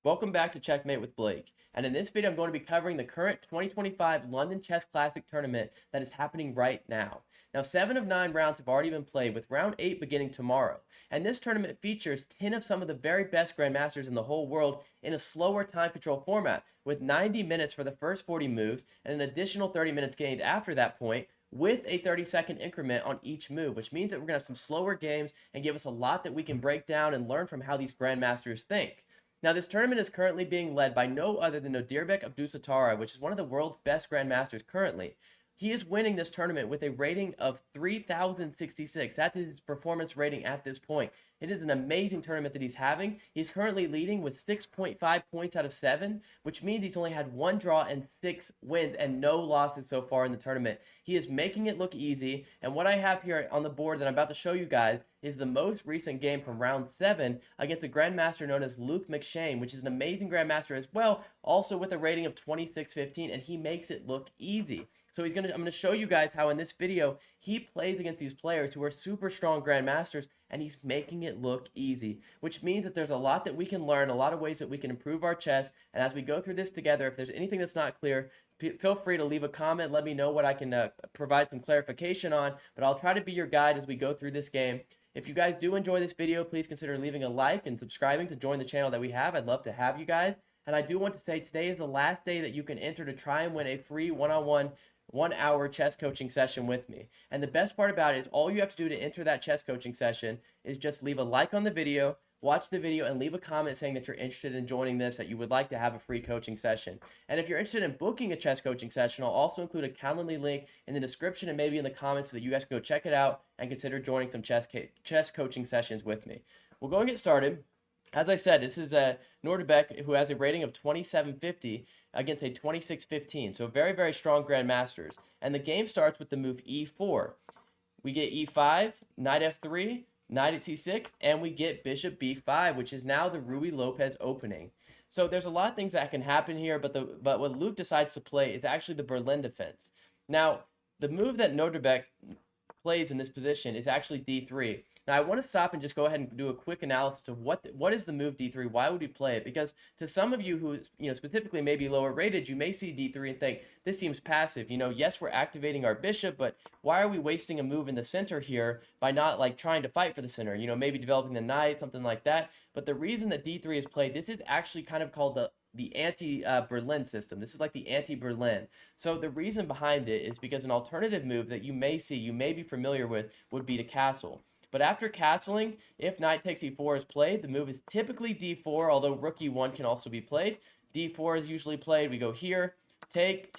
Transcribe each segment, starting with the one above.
Welcome back to Checkmate with Blake, and in this video I'm going to be covering the current 2025 London Chess Classic tournament that is happening right now. Now 7 of 9 rounds have already been played, with round 8 beginning tomorrow, and this tournament features 10 of some of the very best grandmasters in the whole world in a slower time control format, with 90 minutes for the first 40 moves and an additional 30 minutes gained after that point, with a 30-second increment on each move, which means that we're going to have some slower games and give us a lot that we can break down and learn from how these grandmasters think. Now, this tournament is currently being led by no other than Nodirbek Abdusattorov, which is one of the world's best grandmasters currently. He is winning this tournament with a rating of 3,066. That is his performance rating at this point. It is an amazing tournament that he's having. He's currently leading with 6.5 points out of 7, which means he's only had 1 draw and 6 wins and no losses so far in the tournament. He is making it look easy, and what I have here on the board that I'm about to show you guys is the most recent game from round 7 against a grandmaster known as Luke McShane, which is an amazing grandmaster as well, also with a rating of 2615, and he makes it look easy. So I'm going to show you guys how in this video he plays against these players who are super strong grandmasters, and he's making it look easy, which means that there's a lot that we can learn, a lot of ways that we can improve our chess. And as we go through this together, if there's anything that's not clear, feel free to leave a comment. Let me know what I can provide some clarification on, but I'll try to be your guide as we go through this game. If you guys do enjoy this video, please consider leaving a like and subscribing to join the channel that we have. I'd love to have you guys. And I do want to say today is the last day that you can enter to try and win a free one-on-one 1-hour chess coaching session with me. And the best part about it is all you have to do to enter that chess coaching session is just leave a like on the video, watch the video, and leave a comment saying that you're interested in joining this, that you would like to have a free coaching session. And if you're interested in booking a chess coaching session, I'll also include a Calendly link in the description and maybe in the comments so that you guys can go check it out and consider joining some chess coaching sessions with me. We'll go and get started. As I said, this is Nodirbek, who has a rating of 2750 against a 2615. So very, very strong grandmasters. And the game starts with the move e4. We get e5, knight f3, knight at c6, and we get bishop b5, which is now the Ruy Lopez opening. So there's a lot of things that can happen here, but what Luke decides to play is actually the Berlin defense. Now, the move that Nodirbek plays in this position is actually d3. Now, I want to stop and just go ahead and do a quick analysis of what is the move d3? Why would we play it? Because to some of you who, specifically maybe lower rated, you may see d3 and think, this seems passive. Yes, we're activating our bishop, but why are we wasting a move in the center here by not, trying to fight for the center? Maybe developing the knight, something like that. But the reason that d3 is played, this is actually kind of called the anti-Berlin system. This is like the anti-Berlin. So the reason behind it is because an alternative move that you may see, you may be familiar with, would be to castle. But after castling, if knight takes e4 is played, the move is typically d4, although rook e1 can also be played. d4 is usually played. We go here, take,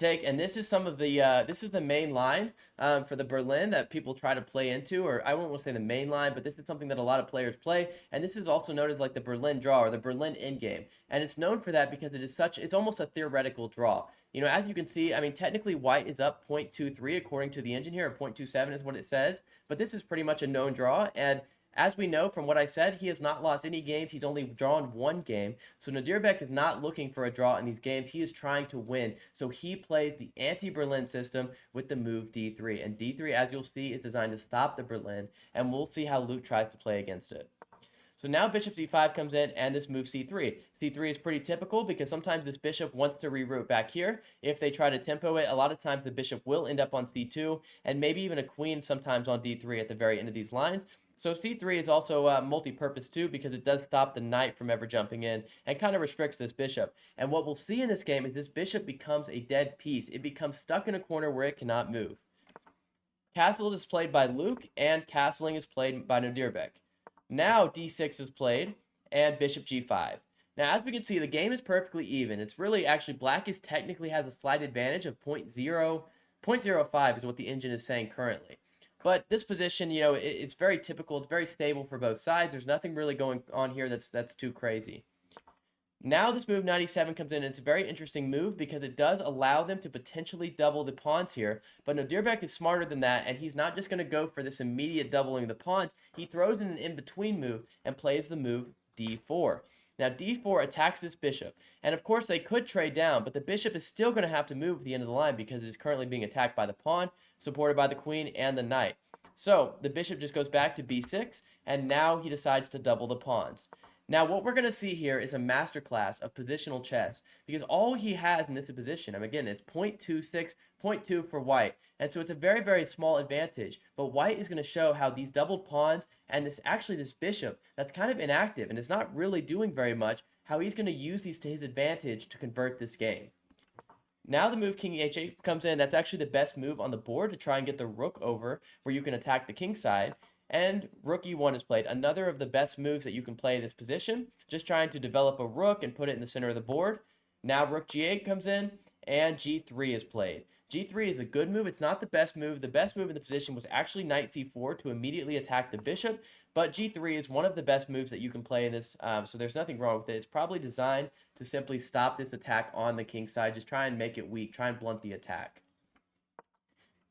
and this is some of the this is the main line for the Berlin that people try to play into, or I won't want to say the main line, but this is something that a lot of players play, and this is also known as like the Berlin draw or the Berlin endgame, and it's known for that because it's almost a theoretical draw. As you can see, I mean, technically white is up 0.23 according to the engine here, or 0.27 is what it says, but this is pretty much a known draw, and as we know from what I said, he has not lost any games. He's only drawn 1 game. So Nodirbek is not looking for a draw in these games. He is trying to win. So he plays the anti-Berlin system with the move d3. And d3, as you'll see, is designed to stop the Berlin. And we'll see how Luke tries to play against it. So now bishop c5 comes in and this move c3. c3 is pretty typical because sometimes this bishop wants to reroute back here. If they try to tempo it, a lot of times the bishop will end up on c2 and maybe even a queen sometimes on d3 at the very end of these lines. So c3 is also multi-purpose too because it does stop the knight from ever jumping in and kind of restricts this bishop. And what we'll see in this game is this bishop becomes a dead piece. It becomes stuck in a corner where it cannot move. Castle is played by Luke and castling is played by Nodirbek. Now d6 is played and bishop g5. Now as we can see, the game is perfectly even. It's really actually black technically has a slight advantage of 0.05 is what the engine is saying currently. But this position, it's very typical. It's very stable for both sides. There's nothing really going on here that's too crazy. Now this move 97 comes in, and it's a very interesting move because it does allow them to potentially double the pawns here. But Nodirbek is smarter than that, and he's not just going to go for this immediate doubling of the pawns. He throws in an in-between move and plays the move d4. Now d4 attacks this bishop, and of course they could trade down, but the bishop is still going to have to move at the end of the line because it is currently being attacked by the pawn, supported by the queen and the knight. So the bishop just goes back to b6, and now he decides to double the pawns. Now, what we're going to see here is a masterclass of positional chess because all he has in this position, and again, it's 0.26, 0.2 for white. And so it's a very, very small advantage. But white is going to show how these doubled pawns and this bishop that's kind of inactive and is not really doing very much, how he's going to use these to his advantage to convert this game. Now the move king h8 comes in. That's actually the best move on the board to try and get the rook over where you can attack the king side. And rook e1 is played. Another of the best moves that you can play in this position. Just trying to develop a rook and put it in the center of the board. Now rook g8 comes in and g3 is played. g3 is a good move. It's not the best move. The best move in the position was actually knight c4 to immediately attack the bishop. But g3 is one of the best moves that you can play in this. So there's nothing wrong with it. It's probably designed to simply stop this attack on the king side. Just try and make it weak. Try and blunt the attack.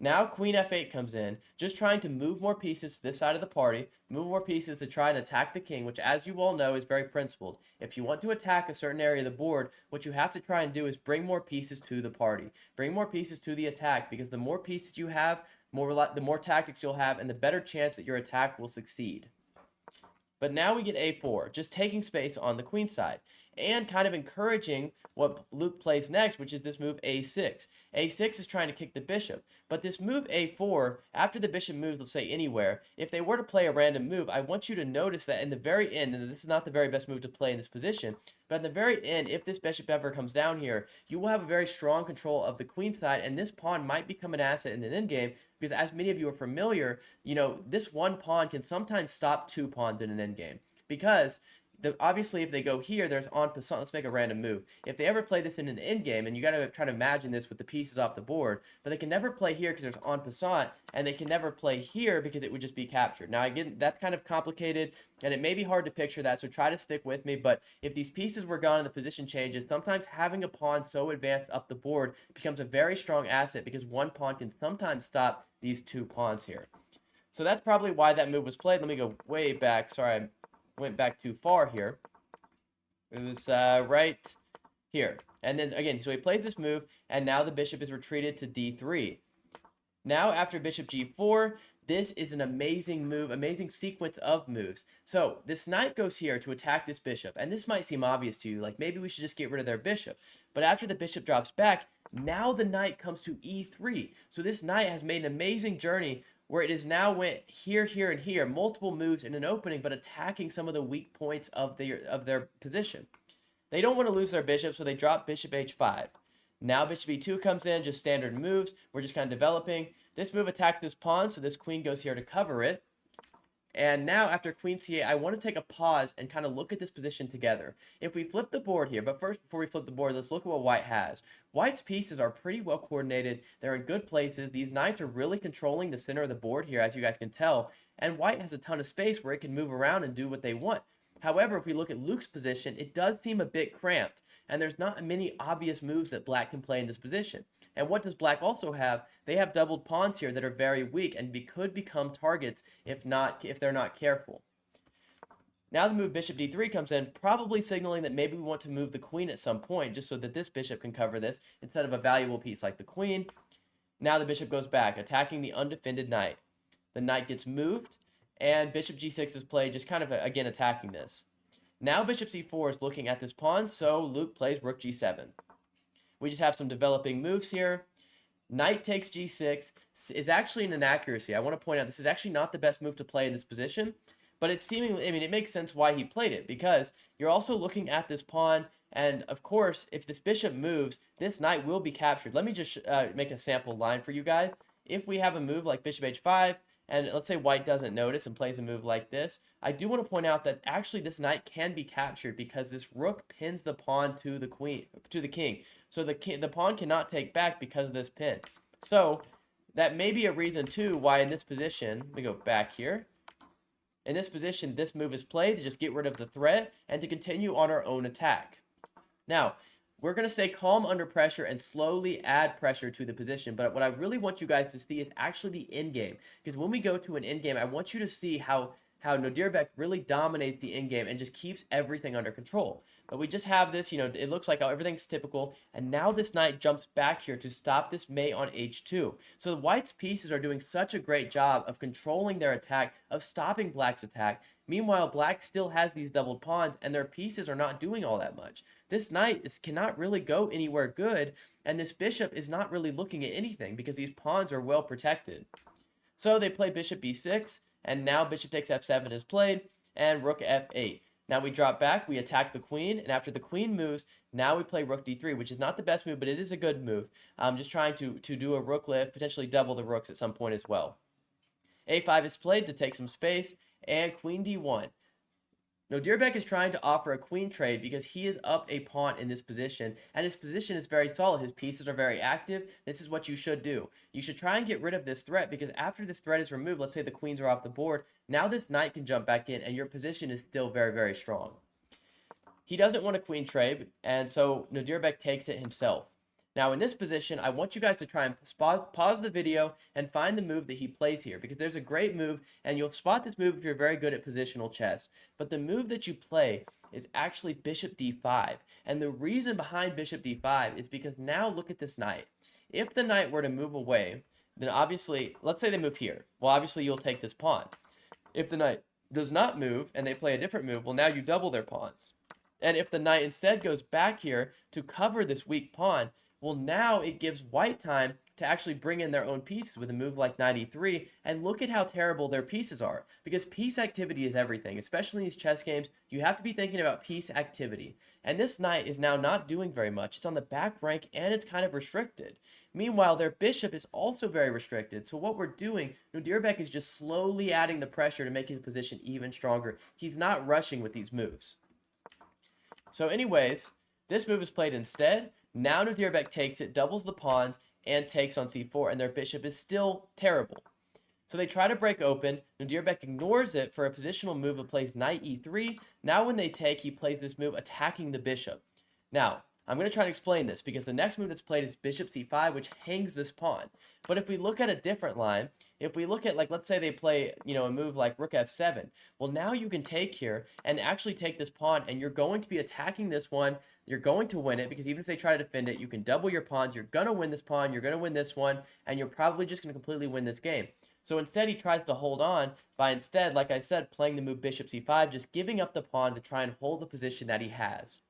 Now queen f8 comes in, just trying to move more pieces to this side of the party, move more pieces to try and attack the king, which as you all know is very principled. If you want to attack a certain area of the board, what you have to try and do is bring more pieces to the party. Bring more pieces to the attack, because the more pieces you have, the more tactics you'll have, and the better chance that your attack will succeed. But now we get a4, just taking space on the queen side, and kind of encouraging what Luke plays next, which is this move a6. a6 is trying to kick the bishop, but this move a4, after the bishop moves, let's say anywhere, if they were to play a random move, I want you to notice that in the very end, and this is not the very best move to play in this position, but in the very end, if this bishop ever comes down here, you will have a very strong control of the queen side, and this pawn might become an asset in an endgame, because as many of you are familiar, you know, this one pawn can sometimes stop two pawns in an endgame, because obviously, if they go here, there's en passant. Let's make a random move. If they ever play this in an endgame, and you got to try to imagine this with the pieces off the board, but they can never play here because there's en passant, and they can never play here because it would just be captured. Now, again, that's kind of complicated, and it may be hard to picture that, so try to stick with me. But if these pieces were gone and the position changes, sometimes having a pawn so advanced up the board becomes a very strong asset because one pawn can sometimes stop these two pawns here. So that's probably why that move was played. Let me go way back. Sorry, I went back too far here. It was right here. And then again, so he plays this move, and now the bishop is retreated to d3. Now after bishop g4, this is an amazing move, amazing sequence of moves. So this knight goes here to attack this bishop, and this might seem obvious to you, like maybe we should just get rid of their bishop. But after the bishop drops back, now the knight comes to e3. So this knight has made an amazing journey where it is now went here, here, and here, multiple moves in an opening, but attacking some of the weak points of their position. They don't want to lose their bishop, so they drop bishop h5. Now bishop e2 comes in, just standard moves. We're just kind of developing. This move attacks this pawn, so this queen goes here to cover it. And now after queen c8, I want to take a pause and kind of look at this position together. If we flip the board here, but first before we flip the board, let's look at what white has. White's pieces are pretty well coordinated. They're in good places. These knights are really controlling the center of the board here, as you guys can tell. And white has a ton of space where it can move around and do what they want. However, if we look at Luke's position, it does seem a bit cramped. And there's not many obvious moves that black can play in this position. And what does black also have? They have doubled pawns here that are very weak and could become targets if they're not careful. Now the move bishop d3 comes in, probably signaling that maybe we want to move the queen at some point just so that this bishop can cover this instead of a valuable piece like the queen. Now the bishop goes back, attacking the undefended knight. The knight gets moved, and bishop g6 is played, just kind of, again, attacking this. Now bishop c4 is looking at this pawn, so Luke plays rook g7. We just have some developing moves here. Knight takes g6 is actually an inaccuracy. I want to point out this is actually not the best move to play in this position, but it's seemingly, I mean, it makes sense why he played it, because you're also looking at this pawn, and of course, if this bishop moves, this knight will be captured. Let me just make a sample line for you guys. If we have a move like bishop h5, and let's say white doesn't notice and plays a move like this, I do want to point out that actually this knight can be captured because this rook pins the pawn to the king. So the pawn cannot take back because of this pin. So that may be a reason too why in this position, let me go back here. In this position, this move is played to just get rid of the threat and to continue on our own attack. Now, we're going to stay calm under pressure and slowly add pressure to the position. But what I really want you guys to see is actually the endgame. Because when we go to an endgame, I want you to see how Nodirbek really dominates the endgame and just keeps everything under control. But we just have this, you know, it looks like everything's typical. And now this knight jumps back here to stop this mate on h2. So the white's pieces are doing such a great job of controlling their attack, of stopping black's attack, Meanwhile, black still has these doubled pawns, and their pieces are not doing all that much. This knight cannot really go anywhere good, and this bishop is not really looking at anything because these pawns are well protected. So they play bishop b6, and now bishop takes f7 is played, and rook f8. Now we drop back, we attack the queen, and after the queen moves, now we play rook d3, which is not the best move, but it is a good move. I'm just trying to do a rook lift, potentially double the rooks at some point as well. a5 is played to take some space, and queen d1. Nodirbek is trying to offer a queen trade because he is up a pawn in this position, and his position is very solid. His pieces are very active. This is what you should do. You should try and get rid of this threat, because after this threat is removed, let's say the queens are off the board, now this knight can jump back in, and your position is still very, very strong. He doesn't want a queen trade, and so Nodirbek takes it himself. Now, in this position, I want you guys to try and pause the video and find the move that he plays here, because there's a great move, and you'll spot this move if you're very good at positional chess. But the move that you play is actually bishop d5, and the reason behind bishop d5 is because now look at this knight. If the knight were to move away, then obviously, let's say they move here. Well, obviously, you'll take this pawn. If the knight does not move, and they play a different move, well, now you double their pawns. And if the knight instead goes back here to cover this weak pawn, well, now it gives white time to actually bring in their own pieces with a move like knight e3, and look at how terrible their pieces are, because piece activity is everything. Especially in these chess games, you have to be thinking about piece activity, and this knight is now not doing very much. It's on the back rank, and it's kind of restricted. Meanwhile, their bishop is also very restricted, so what we're doing, Nodirbek is just slowly adding the pressure to make his position even stronger. He's not rushing with these moves. So anyways, this move is played instead. Now Nodirbek takes it, doubles the pawns, and takes on c4, and their bishop is still terrible. So they try to break open. Nodirbek ignores it for a positional move that plays knight e3. Now when they take, he plays this move attacking the bishop. Now, I'm going to try to explain this, because the next move that's played is bishop c5, which hangs this pawn. But if we look at a different line, if we look at, like, let's say they play, a move like rook f7, well, now you can take here and actually take this pawn, and you're going to be attacking this one. You're going to win it, because even if they try to defend it, you can double your pawns. You're going to win this pawn. You're going to win this one, and you're probably just going to completely win this game. So instead, he tries to hold on by instead, like I said, playing the move bishop c5, just giving up the pawn to try and hold the position that he has.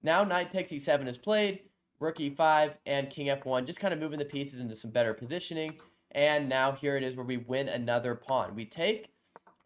Now knight takes e7 is played, rook e5, and king f1, just kind of moving the pieces into some better positioning. And now here it is where we win another pawn. We take,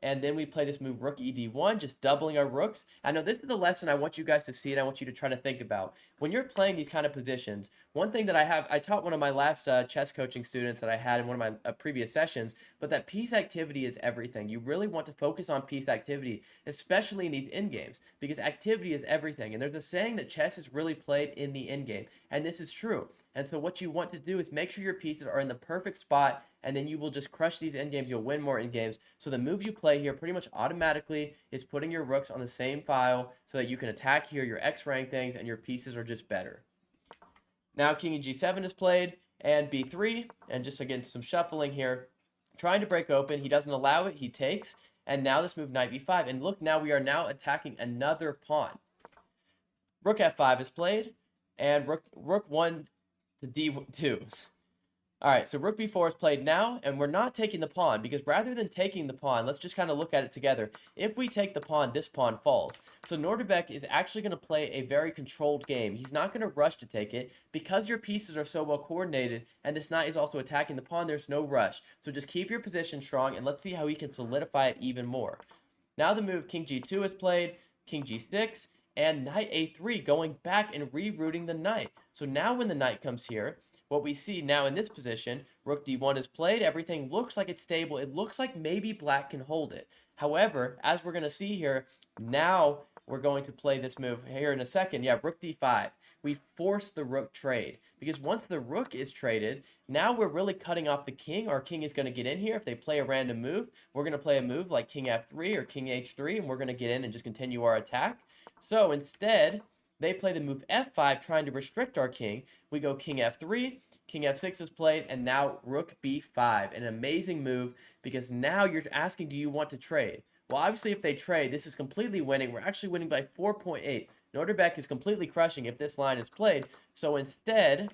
and then we play this move rook ed1, just doubling our rooks. I know this is the lesson I want you guys to see, and I want you to try to think about. When you're playing these kind of positions, one thing that I taught one of my last chess coaching students that I had in one of my previous sessions, but that piece activity is everything. You really want to focus on piece activity, especially in these endgames, because activity is everything. And there's a saying that chess is really played in the endgame, and this is true. And so what you want to do is make sure your pieces are in the perfect spot, and then you will just crush these endgames. You'll win more endgames. So the move you play here pretty much automatically is putting your rooks on the same file so that you can attack here your X-rank things, and your pieces are just better. Now king e g7 is played, and b3, and just again some shuffling here. Trying to break open. He doesn't allow it. He takes, and now this move knight b5. And look, now we are now attacking another pawn. Rook f5 is played, and rook 1 to d2. All right, so rook b4 is played now, and we're not taking the pawn, because rather than taking the pawn, let's just kind of look at it together. If we take the pawn, this pawn falls. So Nodirbek is actually going to play a very controlled game. He's not going to rush to take it. Because your pieces are so well coordinated, and this knight is also attacking the pawn, there's no rush. So just keep your position strong, and let's see how he can solidify it even more. Now the move king g2 is played, king g6, and knight a3, going back and rerouting the knight. So now when the knight comes here, what we see now in this position, rook d1 is played. Everything looks like it's stable. It looks like maybe black can hold it. However, as we're going to see here, now we're going to play this move here in a second. Yeah, rook d5. We force the rook trade, because once the rook is traded, now we're really cutting off the king. Our king is going to get in here. If they play a random move, we're going to play a move like king f3 or king h3, and we're going to get in and just continue our attack. So instead, they play the move f5, trying to restrict our king. We go king f3, king f6 is played, and now rook b5. An amazing move, because now you're asking, do you want to trade? Well, obviously, if they trade, this is completely winning. We're actually winning by 4.8. Nodirbek is completely crushing if this line is played. So instead,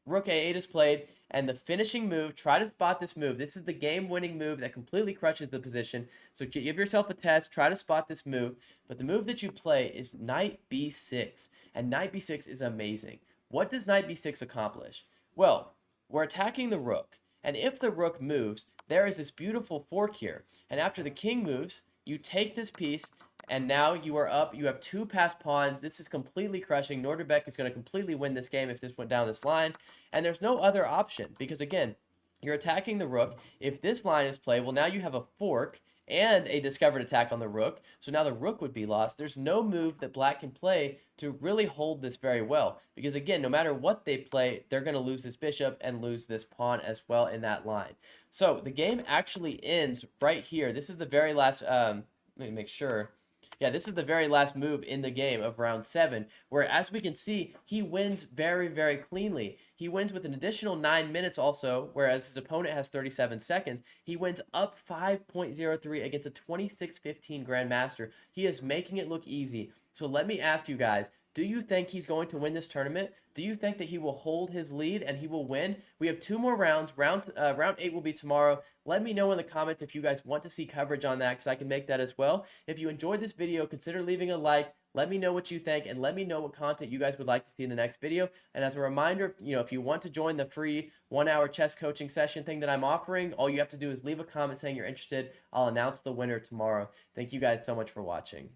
Rook A8 is played, and the finishing move, try to spot this move. This is the game-winning move that completely crushes the position. So give yourself a test, try to spot this move. But the move that you play is Knight B6, and Knight B6 is amazing. What does Knight B6 accomplish? Well, we're attacking the rook, and if the rook moves, there is this beautiful fork here. And after the king moves, you take this piece, and now you are up. You have 2 passed pawns. This is completely crushing. Nodirbek is going to completely win this game if this went down this line. And there's no other option because, again, you're attacking the rook. If this line is played, well, now you have a fork and a discovered attack on the rook. So now the rook would be lost. There's no move that black can play to really hold this very well. Because, again, no matter what they play, they're going to lose this bishop and lose this pawn as well in that line. So the game actually ends right here. This is the very last... let me make sure. Yeah, this is the very last move in the game of round 7, where, as we can see, he wins very, very cleanly. He wins with an additional 9 minutes also, whereas his opponent has 37 seconds. He wins up 5.03 against a 26-15 Grandmaster. He is making it look easy. So let me ask you guys, do you think he's going to win this tournament? Do you think that he will hold his lead and he will win? We have 2 more rounds. Round 8 will be tomorrow. Let me know in the comments if you guys want to see coverage on that, because I can make that as well. If you enjoyed this video, consider leaving a like. Let me know what you think, and let me know what content you guys would like to see in the next video. And as a reminder, if you want to join the free 1-hour chess coaching session thing that I'm offering, all you have to do is leave a comment saying you're interested. I'll announce the winner tomorrow. Thank you guys so much for watching.